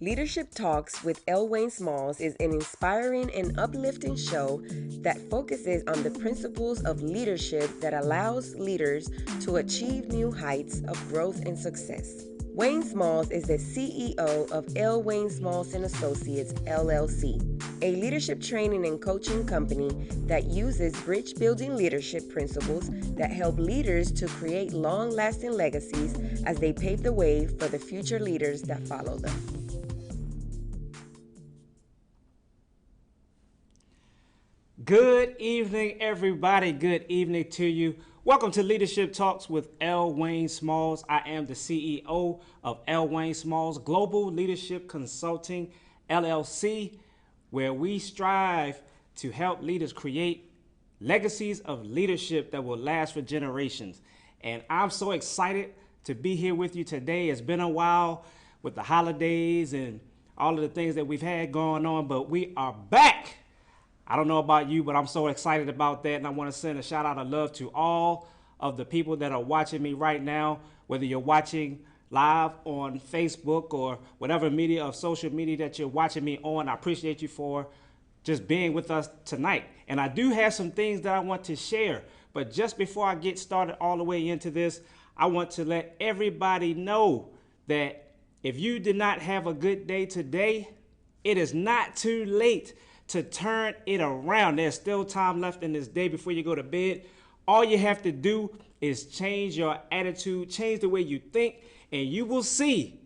Leadership Talks with L. Wayne Smalls is an inspiring and uplifting show that focuses on the principles of leadership that allows leaders to achieve new heights of growth and success. Wayne Smalls is the CEO of L. Wayne Smalls and Associates, LLC, a leadership training and coaching company that uses bridge building leadership principles that help leaders to create long-lasting legacies as they pave the way for the future leaders that follow them. Good evening, everybody. Good evening to you. Welcome to Leadership Talks with L. Wayne Smalls. I am the CEO of L. Wayne Smalls Global Leadership Consulting, LLC, where we strive to help leaders create legacies of leadership that will last for generations. And I'm so excited to be here with you today. It's been a while with the holidays and all of the things that we've had going on, but we are back. I don't know about you, but I'm so excited about that. And I want to send a shout out of love to all of the people that are watching me right now, whether you're watching live on Facebook or whatever media of social media that you're watching me on. I appreciate you for just being with us tonight. And I do have some things that I want to share. But just before I get started all the way into this, I want to let everybody know that if you did not have a good day today, it is not too late to turn it around. There's still time left in this day before you go to bed. All you have to do is change your attitude, change the way you think, and you will see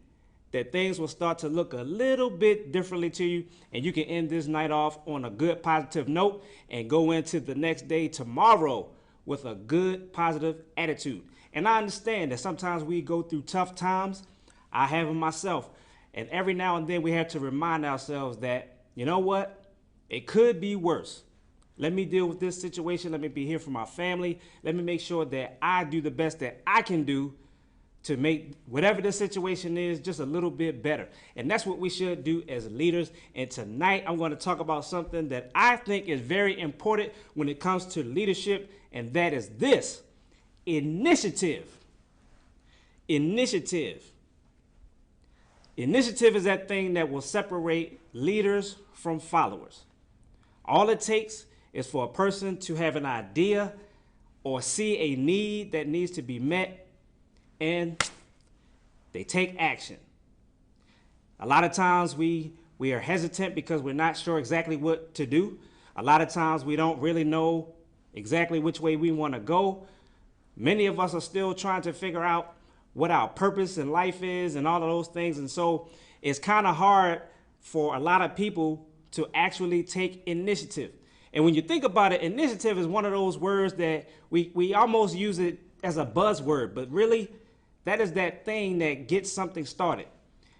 that things will start to look a little bit differently to you, and you can end this night off on a good positive note and go into the next day tomorrow with a good positive attitude. And I understand that sometimes we go through tough times. I have them myself. And every now and then we have to remind ourselves that, you know what? It could be worse. Let me deal with this situation. Let me be here for my family. Let me make sure that I do the best that I can do to make whatever the situation is just a little bit better. And that's what we should do as leaders. And tonight I'm going to talk about something that I think is very important when it comes to leadership, and that is this: initiative. Initiative. Initiative is that thing that will separate leaders from followers. All it takes is for a person to have an idea or see a need that needs to be met, and they take action. A lot of times we are hesitant because we're not sure exactly what to do. A lot of times we don't really know exactly which way we want to go. Many of us are still trying to figure out what our purpose in life is and all of those things. And so it's kind of hard for a lot of people to actually take initiative. And when you think about it, initiative is one of those words that we almost use it as a buzzword, but really that is that thing that gets something started.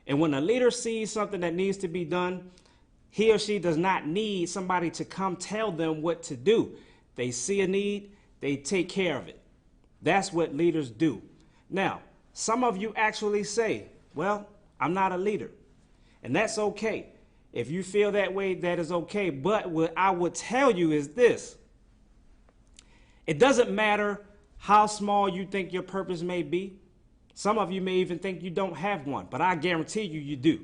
And when a leader sees something that needs to be done, he or she does not need somebody to come tell them what to do. They see a need, they take care of it. That's what leaders do. Now, some of you actually say, well, I'm not a leader. And that's okay. If you feel that way, that is okay. But what I would tell you is this: it doesn't matter how small you think your purpose may be. Some of you may even think you don't have one, but I guarantee you, you do.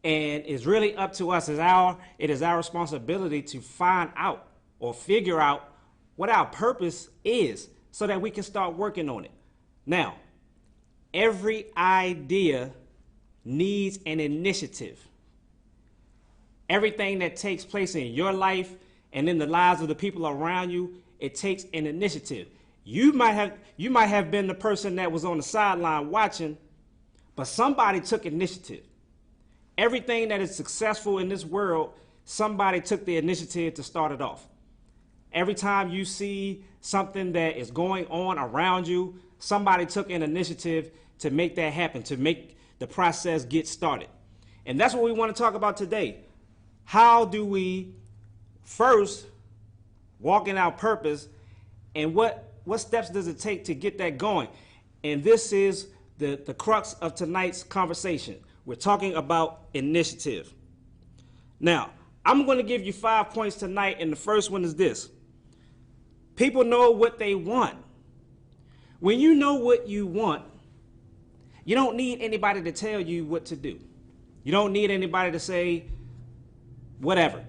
And it's really up to us. It is our responsibility to find out or figure out what our purpose is so that we can start working on it. Now, every idea needs an initiative. Everything that takes place in your life and in the lives of the people around you, it takes an initiative. You might have been the person that was on the sideline watching, but somebody took initiative. Everything that is successful in this world, somebody took the initiative to start it off. Every time you see something that is going on around you, somebody took an initiative to make that happen, to make the process get started. And that's what we want to talk about today. How do we first walk in our purpose, and what steps does it take to get that going? And this is the crux of tonight's conversation. We're talking about initiative. Now, I'm going to give you 5 points tonight, and the first one is this: people know what they want. When you know what you want, you don't need anybody to tell you what to do. You don't need anybody to say whatever.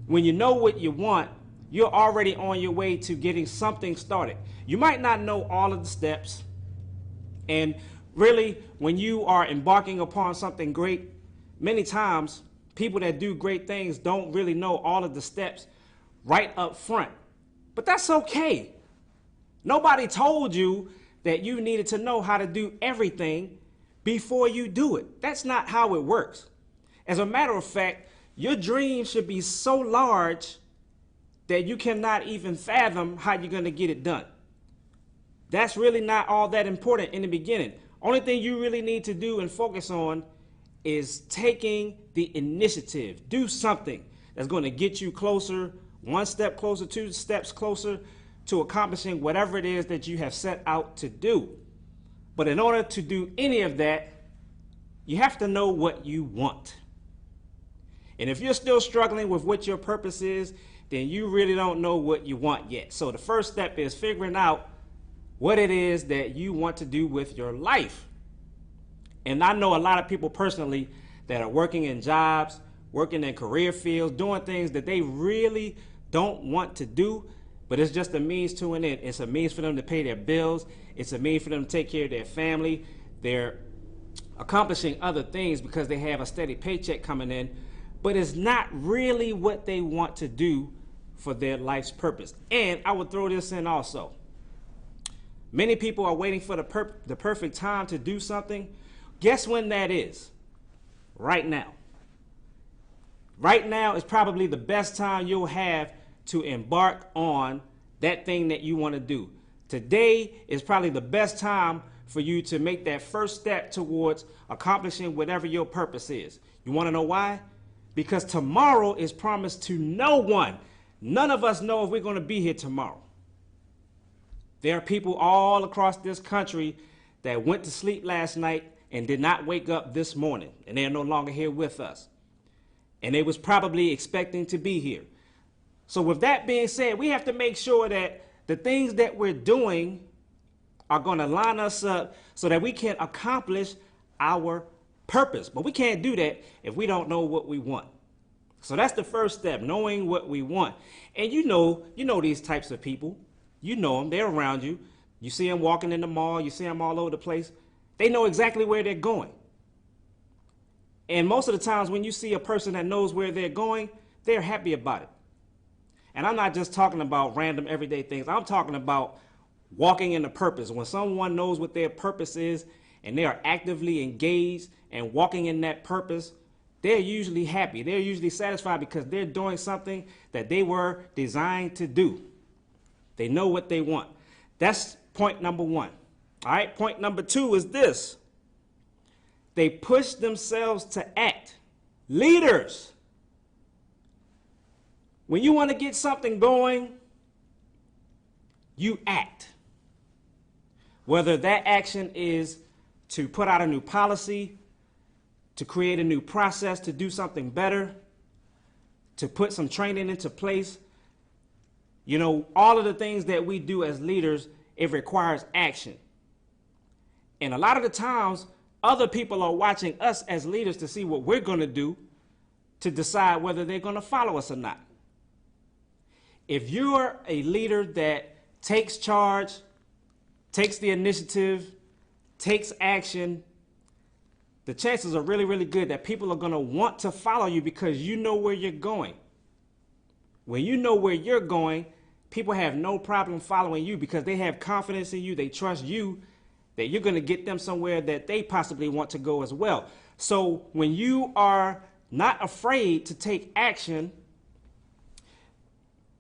When you know what you want, you're already on your way to getting something started. You might not know all of the steps. And really, when you are embarking upon something great, many times people that do great things don't really know all of the steps right up front. But that's okay. Nobody told you that you needed to know how to do everything before you do it. That's not how it works. As a matter of fact, your dream should be so large that you cannot even fathom how you're going to get it done. That's really not all that important in the beginning. Only thing you really need to do and focus on is taking the initiative. Do something that's going to get you closer, one step closer, two steps closer to accomplishing whatever it is that you have set out to do. But in order to do any of that, you have to know what you want. And if you're still struggling with what your purpose is, then you really don't know what you want yet. So the first step is figuring out what it is that you want to do with your life. And I know a lot of people personally that are working in jobs, working in career fields, doing things that they really don't want to do, but it's just a means to an end. It's a means for them to pay their bills. It's a means for them to take care of their family. They're accomplishing other things because they have a steady paycheck coming in, but it's not really what they want to do for their life's purpose. And I would throw this in also. Many people are waiting for the perfect time to do something. Guess when that is? Right now. Right now is probably the best time you'll have to embark on that thing that you want to do. Today is probably the best time for you to make that first step towards accomplishing whatever your purpose is. You want to know why? Because tomorrow is promised to no one. None of us know if we're going to be here tomorrow. There are people all across this country that went to sleep last night and did not wake up this morning, and they're no longer here with us. And they was probably expecting to be here. So with that being said, we have to make sure that the things that we're doing are going to line us up so that we can accomplish our purpose. But we can't do that if we don't know what we want. So that's the first step, knowing what we want. And you know these types of people. You know them. They're around you. You see them walking in the mall. You see them all over the place. They know exactly where they're going. And most of the times when you see a person that knows where they're going, they're happy about it. And I'm not just talking about random everyday things. I'm talking about walking in a purpose. When someone knows what their purpose is and they are actively engaged and walking in that purpose, they're usually happy. They're usually satisfied because they're doing something that they were designed to do. They know what they want. That's point number one. All right, point number two is this. They push themselves to act. Leaders. When you want to get something going, you act. Whether that action is to put out a new policy, to create a new process, to do something better, to put some training into place. You know, all of the things that we do as leaders, it requires action. And a lot of the times, other people are watching us as leaders to see what we're going to do to decide whether they're going to follow us or not. If you're a leader that takes charge, takes the initiative, takes action, the chances are really, really good that people are going to want to follow you because you know where you're going. When you know where you're going, people have no problem following you because they have confidence in you. They trust you that you're going to get them somewhere that they possibly want to go as well. So when you are not afraid to take action,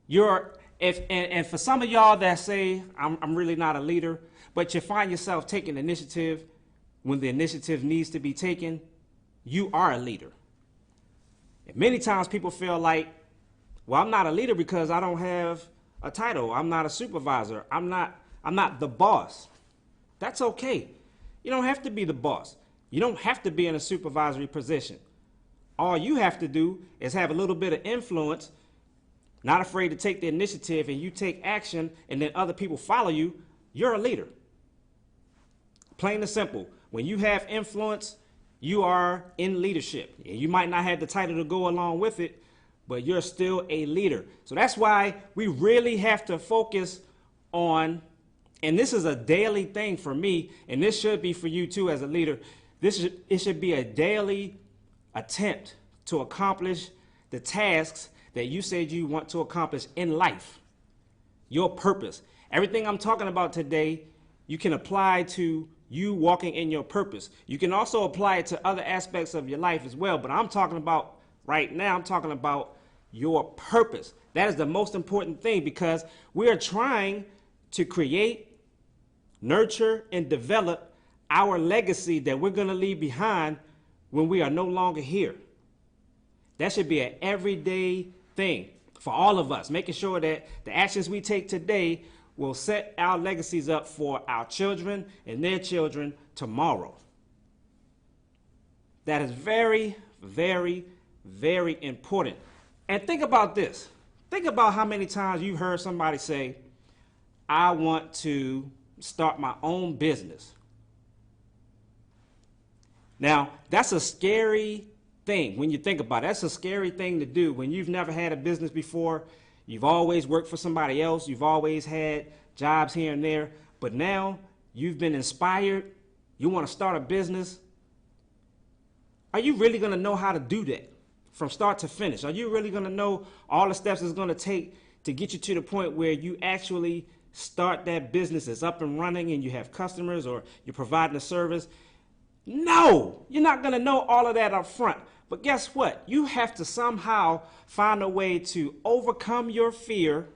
and for some of y'all that say, I'm really not a leader, but you find yourself taking initiative when the initiative needs to be taken, you are a leader. And many times people feel like, well, I'm not a leader because I don't have a title. I'm not a supervisor. I'm not the boss. That's okay. You don't have to be the boss. You don't have to be in a supervisory position. All you have to do is have a little bit of influence, not afraid to take the initiative, and you take action, and then other people follow you. You're a leader. Plain and simple. When you have influence, You are in leadership. You might not have the title to go along with it, but you're still a leader. So that's why we really have to focus on, and this is a daily thing for me, and this should be for you too as a leader. It should be a daily attempt to accomplish the tasks that you said you want to accomplish in life. Your purpose. Everything I'm talking about today, you can apply to you walking in your purpose. You can also apply it to other aspects of your life as well, but I'm talking about right now, I'm talking about your purpose. That is the most important thing, because we are trying to create, nurture, and develop our legacy that we're going to leave behind when we are no longer here. That should be an everyday thing for all of us, making sure that the actions we take today will set our legacies up for our children and their children tomorrow. That is very, very, very important. And think about this. Think about how many times you've heard somebody say, I want to start my own business. Now, that's a scary thing when you think about it. That's a scary thing to do when you've never had a business before. You've always worked for somebody else. You've always had jobs here and there. But now you've been inspired. You want to start a business. Are you really going to know how to do that from start to finish? Are you really going to know all the steps it's going to take to get you to the point where you actually start that business, it's up and running, and you have customers or you're providing a service? No, you're not going to know all of that up front. But guess what? You have to somehow find a way to overcome your fear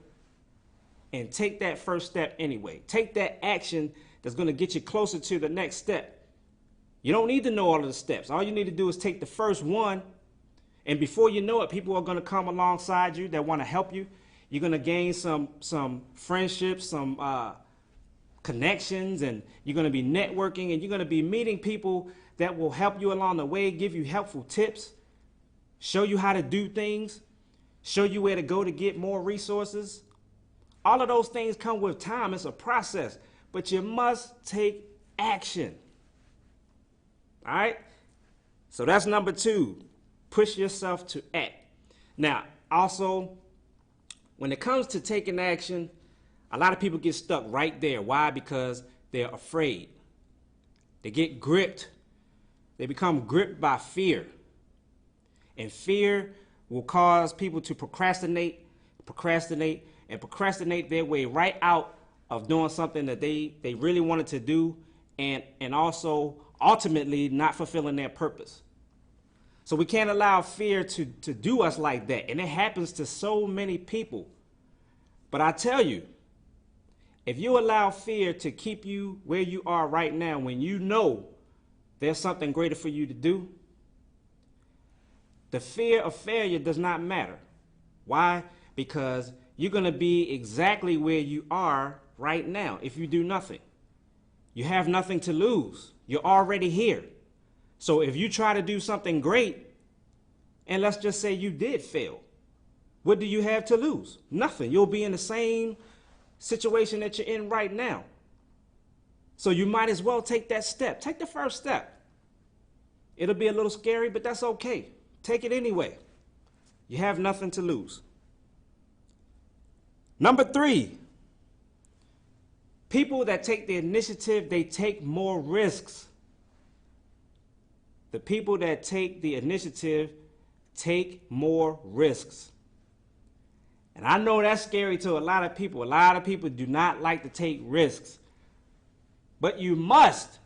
and take that first step anyway. Take that action that's going to get you closer to the next step. You don't need to know all of the steps. All you need to do is take the first one, and before you know it, people are going to come alongside you that want to help you. You're going to gain some friendships, some connections, and you're going to be networking, and you're going to be meeting people that will help you along the way, give you helpful tips, show you how to do things, show you where to go to get more resources. All of those things come with time. It's a process, but you must take action. All right? So that's number 2. Push yourself to act. Now, also, when it comes to taking action, a lot of people get stuck right there. Why? Because they're afraid. They get gripped. They become gripped by fear. And fear will cause people to procrastinate their way right out of doing something that they really wanted to do, and also ultimately not fulfilling their purpose. So we can't allow fear to do us like that. And it happens to so many people. But I tell you, if you allow fear to keep you where you are right now, when you know there's something greater for you to do, the fear of failure does not matter. Why? Because you're going to be exactly where you are right now if you do nothing. You have nothing to lose. You're already here. So if you try to do something great, and let's just say you did fail, what do you have to lose? Nothing. You'll be in the same situation that you're in right now. So you might as well take that step. Take the first step. It'll be a little scary, but that's okay. Take it anyway. You have nothing to lose. Number 3, people that take the initiative, they take more risks. The people that take the initiative take more risks. And I know that's scary to a lot of people. A lot of people do not like to take risks. But you must.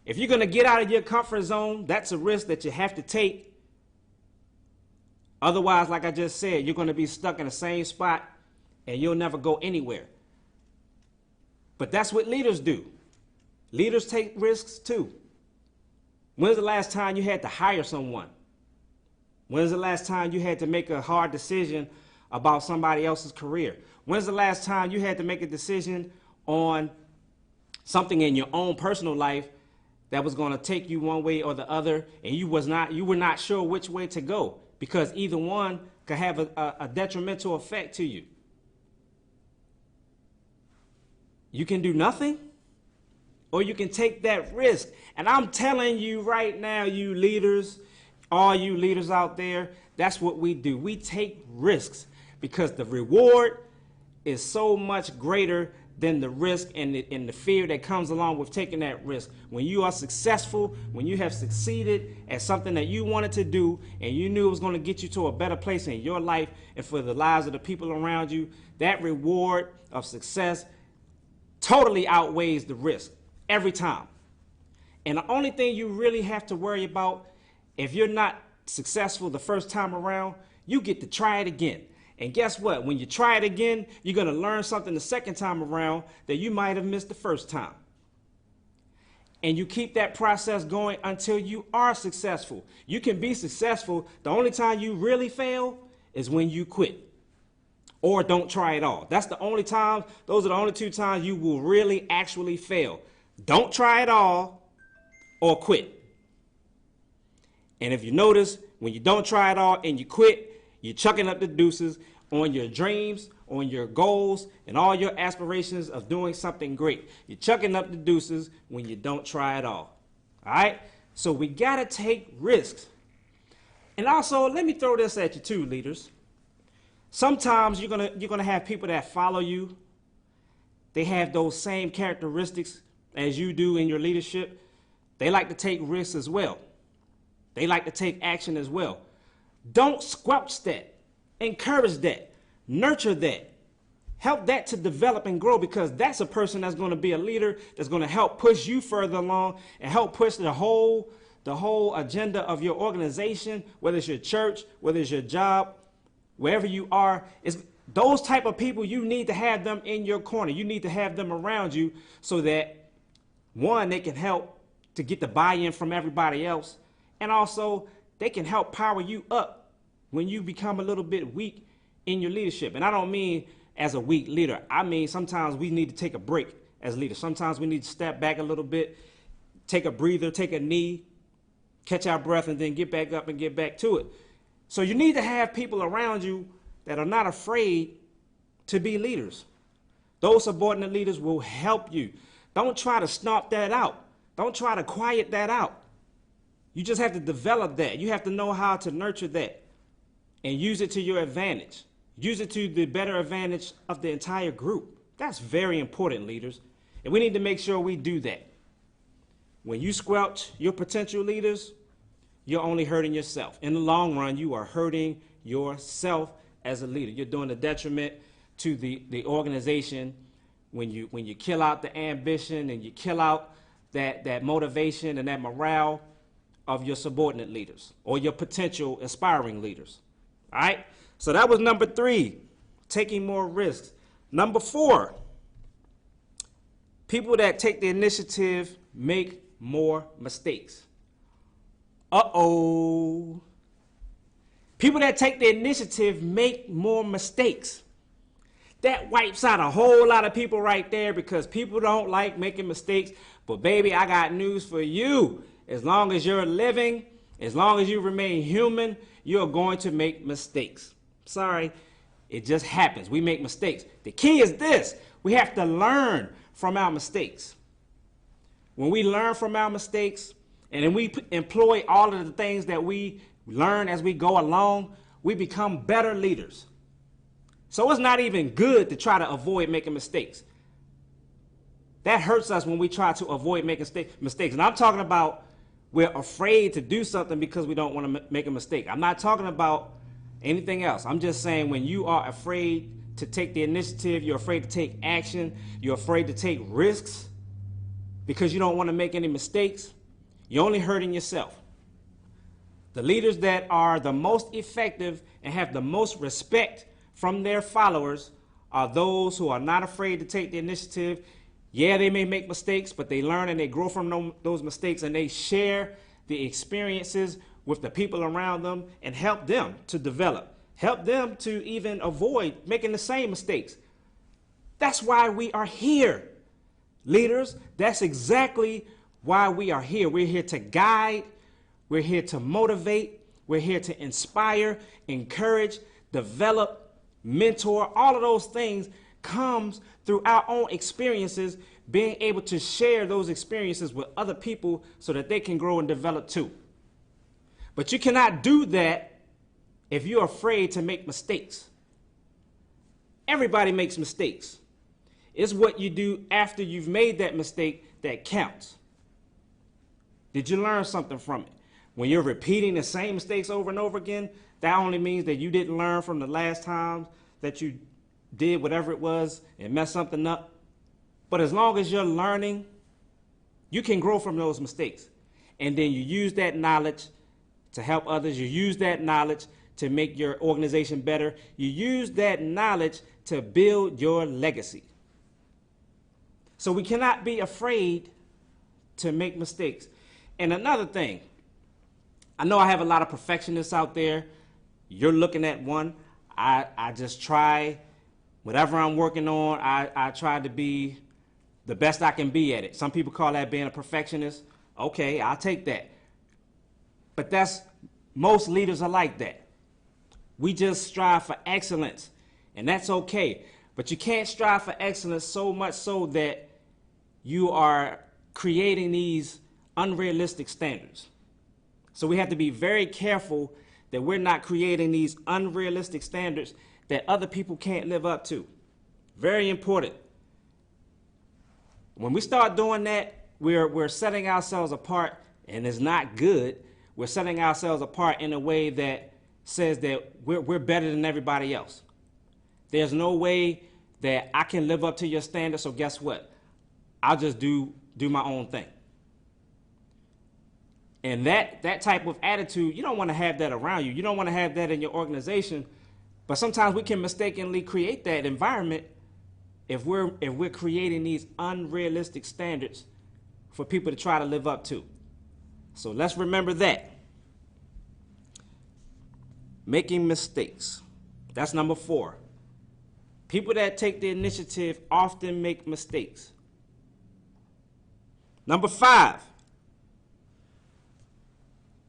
If you're going to get out of your comfort zone, that's a risk that you have to take. Otherwise, like I just said, you're going to be stuck in the same spot and you'll never go anywhere. But that's what leaders do. Leaders take risks too. When's the last time you had to hire someone? When's the last time you had to make a hard decision about somebody else's career? When's the last time you had to make a decision on something in your own personal life that was going to take you one way or the other, and you were not sure which way to go, because either one could have a detrimental effect to you? You can do nothing? or you can take that risk. And I'm telling you right now, you leaders, all you leaders out there, that's what we do. We take risks because the reward is so much greater than the risk and the fear that comes along with taking that risk. When you are successful, when you have succeeded at something that you wanted to do and you knew it was going to get you to a better place in your life and for the lives of the people around you, that reward of success totally outweighs the risk every time. And the only thing you really have to worry about, if you're not successful the first time around, you get to try it again. And guess what? When you try it again, you're going to learn something the second time around that you might have missed the first time. And you keep that process going until you are successful. You can be successful. The only time you really fail is when you quit or don't try at all. That's the only time, those are the only two times you will really actually fail. Don't try at all or quit. And if you notice, when you don't try at all and you quit, you're chucking up the deuces on your dreams, on your goals, and all your aspirations of doing something great. You're chucking up the deuces when you don't try at all. All right? So we got to take risks. And also, let me throw this at you too, leaders. Sometimes you're gonna have people that follow you. They have those same characteristics as you do in your leadership. They like to take risks as well. They like to take action as well. Don't squelch that. Encourage that. Nurture that. Help that to develop and grow, because that's a person that's going to be a leader that's going to help push you further along and help push the whole agenda of your organization, whether it's your church, whether it's your job, wherever you are. It's those type of people, you need to have them in your corner. You need to have them around you so that, one, they can help to get the buy-in from everybody else, and also they can help power you up when you become a little bit weak in your leadership. And I don't mean as a weak leader. I mean, sometimes we need to take a break as leaders. Sometimes we need to step back a little bit, take a breather, take a knee, catch our breath, and then get back up and get back to it. So you need to have people around you that are not afraid to be leaders. Those subordinate leaders will help you. Don't try to stomp that out. Don't try to quiet that out. You just have to develop that. You have to know how to nurture that and use it to your advantage. Use it to the better advantage of the entire group. That's very important, leaders. And we need to make sure we do that. When you squelch your potential leaders, you're only hurting yourself. In the long run, you are hurting yourself as a leader. You're doing a detriment to the organization when you kill out the ambition and you kill out that motivation and that morale of your subordinate leaders or your potential aspiring leaders. All right? So that was number 3, taking more risks. Number 4, people that take the initiative make more mistakes. Uh-oh. People that take the initiative make more mistakes. That wipes out a whole lot of people right there, because people don't like making mistakes. But baby, I got news for you. As long as you're living, as long as you remain human, you're going to make mistakes. Sorry, it just happens. We make mistakes. The key is this: we have to learn from our mistakes. When we learn from our mistakes and then we employ all of the things that we learn as we go along, we become better leaders. So it's not even good to try to avoid making mistakes. That hurts us when we try to avoid making mistakes. And I'm talking about we're afraid to do something because we don't want to make a mistake. I'm not talking about anything else. I'm just saying when you are afraid to take the initiative, you're afraid to take action, you're afraid to take risks because you don't want to make any mistakes, you're only hurting yourself. The leaders that are the most effective and have the most respect from their followers are those who are not afraid to take the initiative. Yeah, they may make mistakes, but they learn and they grow from those mistakes, and they share the experiences with the people around them and help them to develop, help them to even avoid making the same mistakes. That's why we are here, leaders. That's exactly why we are here. We're here to guide. We're here to motivate. We're here to inspire, encourage, develop, mentor. All of those things comes through our own experiences being able to share those experiences with other people so that they can grow and develop too. But you cannot do that if you're afraid to make mistakes. Everybody makes mistakes. It's what you do after you've made that mistake that counts. Did you learn something from it? When you're repeating the same mistakes over and over again, that only means that you didn't learn from the last time that you did whatever it was and messed something up. But as long as you're learning, you can grow from those mistakes. And then you use that knowledge to help others. You use that knowledge to make your organization better. You use that knowledge to build your legacy. So we cannot be afraid to make mistakes. And another thing, I know I have a lot of perfectionists out there. You're looking at one. I just try whatever I'm working on. I try to be the best I can be at it. Some people call that being a perfectionist. Okay, I'll take that. But most leaders are like that. We just strive for excellence, and that's okay. But you can't strive for excellence so much so that you are creating these unrealistic standards. So we have to be very careful that we're not creating these unrealistic standards that other people can't live up to. Very important. When we start doing that, we're setting ourselves apart, and it's not good. We're setting ourselves apart in a way that says that we're better than everybody else. There's no way that I can live up to your standards, so guess what? I'll just do my own thing. And that type of attitude, you don't want to have that around you. You don't want to have that in your organization. But sometimes we can mistakenly create that environment if we're creating these unrealistic standards for people to try to live up to. So let's remember that. Making mistakes. That's number 4. People that take the initiative often make mistakes. Number 5.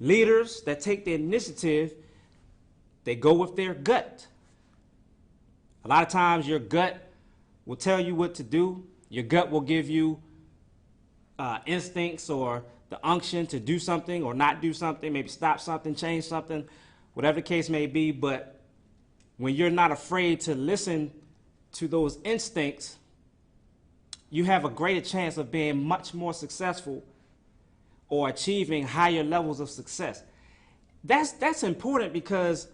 Leaders that take the initiative, they go with their gut. A lot of times your gut will tell you what to do. Your gut will give you instincts or the unction to do something or not do something, maybe stop something, change something, whatever the case may be. But when you're not afraid to listen to those instincts, you have a greater chance of being much more successful or achieving higher levels of success. That's important because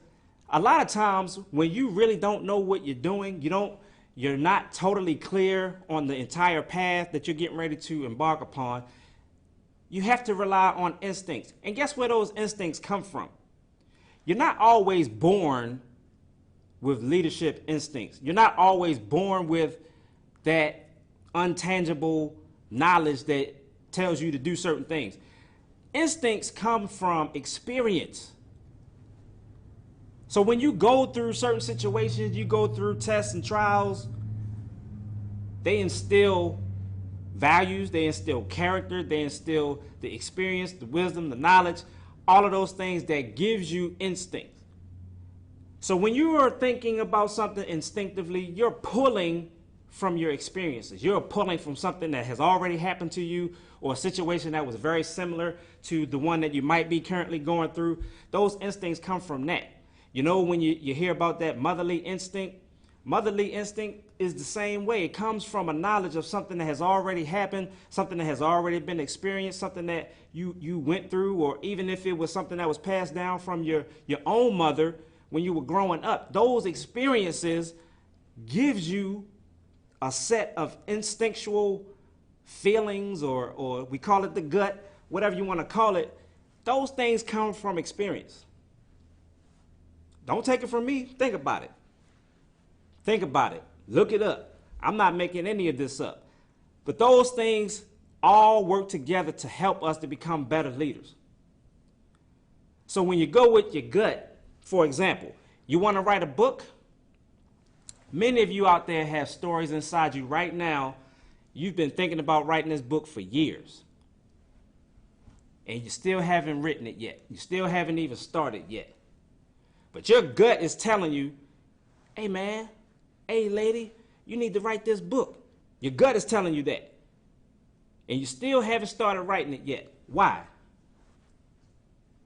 a lot of times when you really don't know what you're doing, you're not totally clear on the entire path that you're getting ready to embark upon, you have to rely on instincts. And guess where those instincts come from? You're not always born with leadership instincts. You're not always born with that untangible knowledge that tells you to do certain things. Instincts come from experience. So when you go through certain situations, you go through tests and trials, they instill values, they instill character, they instill the experience, the wisdom, the knowledge, all of those things that gives you instinct. So when you are thinking about something instinctively, you're pulling from your experiences. You're pulling from something that has already happened to you or a situation that was very similar to the one that you might be currently going through. Those instincts come from that. You know, when you hear about that motherly instinct is the same way. It comes from a knowledge of something that has already happened, something that has already been experienced, something that you went through, or even if it was something that was passed down from your own mother when you were growing up. Those experiences gives you a set of instinctual feelings, or we call it the gut, whatever you want to call it. Those things come from experience. Don't take it from me. Think about it. Think about it. Look it up. I'm not making any of this up. But those things all work together to help us to become better leaders. So when you go with your gut, for example, you want to write a book? Many of you out there have stories inside you right now. You've been thinking about writing this book for years. And you still haven't written it yet. You still haven't even started yet. But your gut is telling you, hey man, hey lady, you need to write this book. Your gut is telling you that. and you still haven't started writing it yet. Why?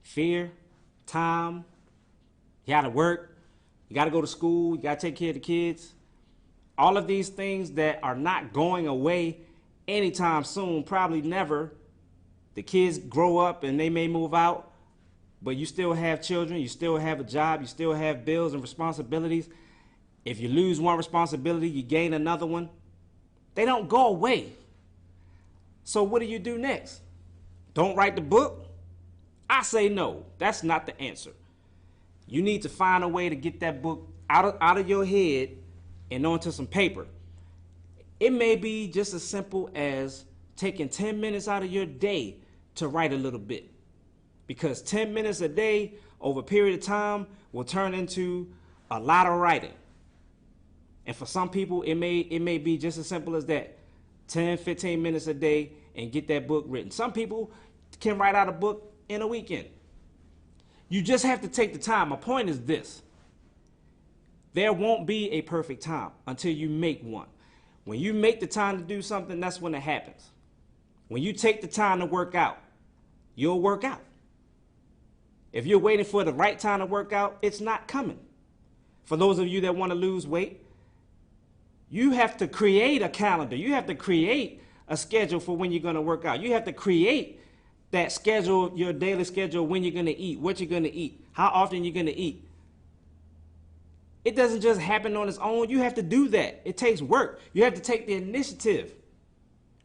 Fear, time, you got to work, you got to go to school, you got to take care of the kids. All of these things that are not going away anytime soon, probably never. The kids grow up and they may move out, but you still have children, you still have a job, you still have bills and responsibilities. If you lose one responsibility, you gain another one. They don't go away. So what do you do next? Don't write the book? I say no. That's not the answer. You need to find a way to get that book out of your head and onto some paper. It may be just as simple as taking 10 minutes out of your day to write a little bit. Because 10 minutes a day over a period of time will turn into a lot of writing. And for some people, it may be just as simple as that. 10, 15 minutes a day and get that book written. Some people can write out a book in a weekend. You just have to take the time. My point is this. There won't be a perfect time until you make one. When you make the time to do something, that's when it happens. When you take the time to work out, you'll work out. If you're waiting for the right time to work out, it's not coming. For those of you that want to lose weight, you have to create a calendar. You have to create a schedule for when you're going to work out. You have to create that schedule, your daily schedule, when you're going to eat, what you're going to eat, how often you're going to eat. It doesn't just happen on its own. You have to do that. It takes work. You have to take the initiative.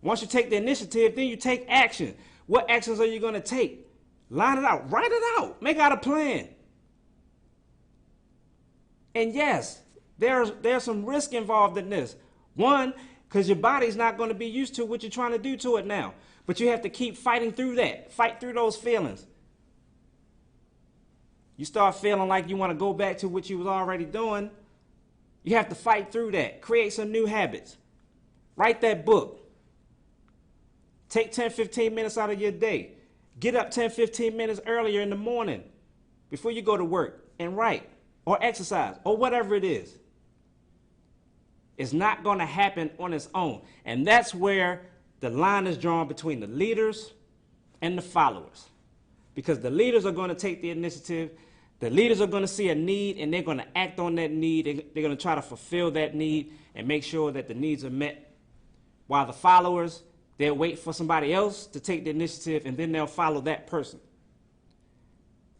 Once you take the initiative, then you take action. What actions are you going to take? Line it out. Write it out. Make out a plan. And yes, there's some risk involved in this. One, because your body's not going to be used to what you're trying to do to it now. But you have to keep fighting through that. Fight through those feelings. You start feeling like you want to go back to what you was already doing. You have to fight through that. Create some new habits. Write that book. Take 10, 15 minutes out of your day. Get up 10, 15 minutes earlier in the morning before you go to work and write or exercise or whatever it is. It's not going to happen on its own. And that's where the line is drawn between the leaders and the followers. Because the leaders are going to take the initiative. The leaders are going to see a need and they're going to act on that need. They're going to try to fulfill that need and make sure that the needs are met. While the followers, they'll wait for somebody else to take the initiative and then they'll follow that person.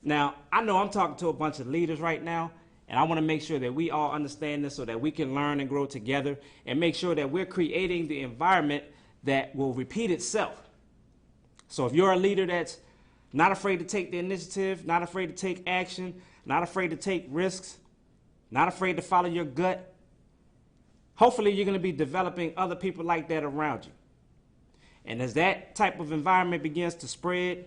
Now, I know I'm talking to a bunch of leaders right now, and I want to make sure that we all understand this so that we can learn and grow together and make sure that we're creating the environment that will repeat itself. So if you're a leader that's not afraid to take the initiative, not afraid to take action, not afraid to take risks, not afraid to follow your gut, hopefully you're going to be developing other people like that around you. And as that type of environment begins to spread,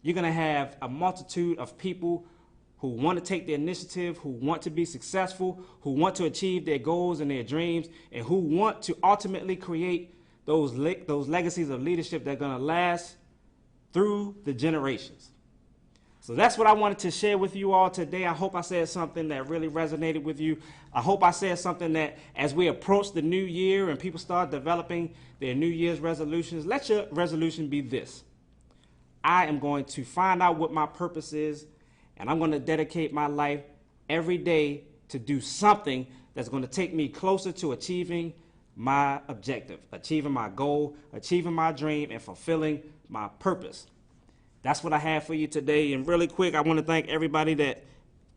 you're going to have a multitude of people who want to take the initiative, who want to be successful, who want to achieve their goals and their dreams, and who want to ultimately create those legacies of leadership that are going to last through the generations. So that's what I wanted to share with you all today. I hope I said something that really resonated with you. I hope I said something that as we approach the new year and people start developing their New Year's resolutions, let your resolution be this. I am going to find out what my purpose is, and I'm going to dedicate my life every day to do something that's going to take me closer to achieving my objective, achieving my goal, achieving my dream, and fulfilling my purpose. That's what I have for you today. And really quick, I want to thank everybody that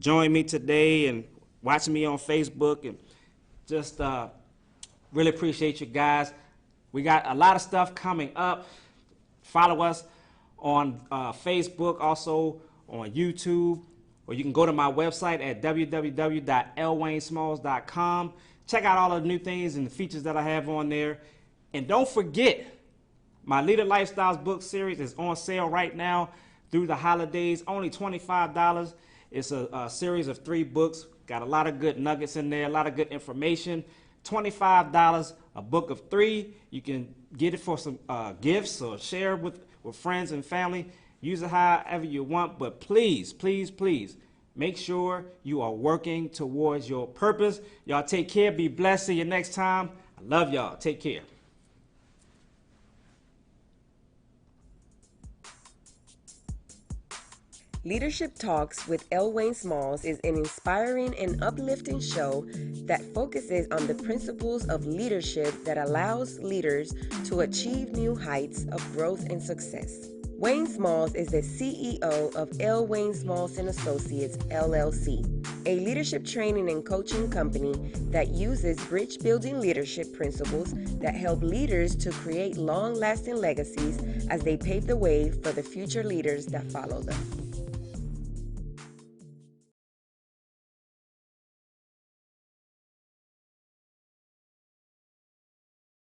joined me today and watching me on Facebook, and just really appreciate you guys. We got a lot of stuff coming up. Follow us on Facebook, also on YouTube, or you can go to my website at www.lwaynesmalls.com. Check out all of the new things and the features that I have on there. And don't forget, my Leader Lifestyles book series is on sale right now through the holidays, only $25. It's a series of 3 books. Got a lot of good nuggets in there, a lot of good information. $25, a book of 3. You can get it for some gifts or share with friends and family. Use it however you want, but please, please, please make sure you are working towards your purpose. Y'all take care. Be blessed. See you next time. I love y'all. Take care. Leadership Talks with L. Wayne Smalls is an inspiring and uplifting show that focuses on the principles of leadership that allows leaders to achieve new heights of growth and success. Wayne Smalls is the CEO of L. Wayne Smalls and Associates, LLC, a leadership training and coaching company that uses bridge building leadership principles that help leaders to create long-lasting legacies as they pave the way for the future leaders that follow them.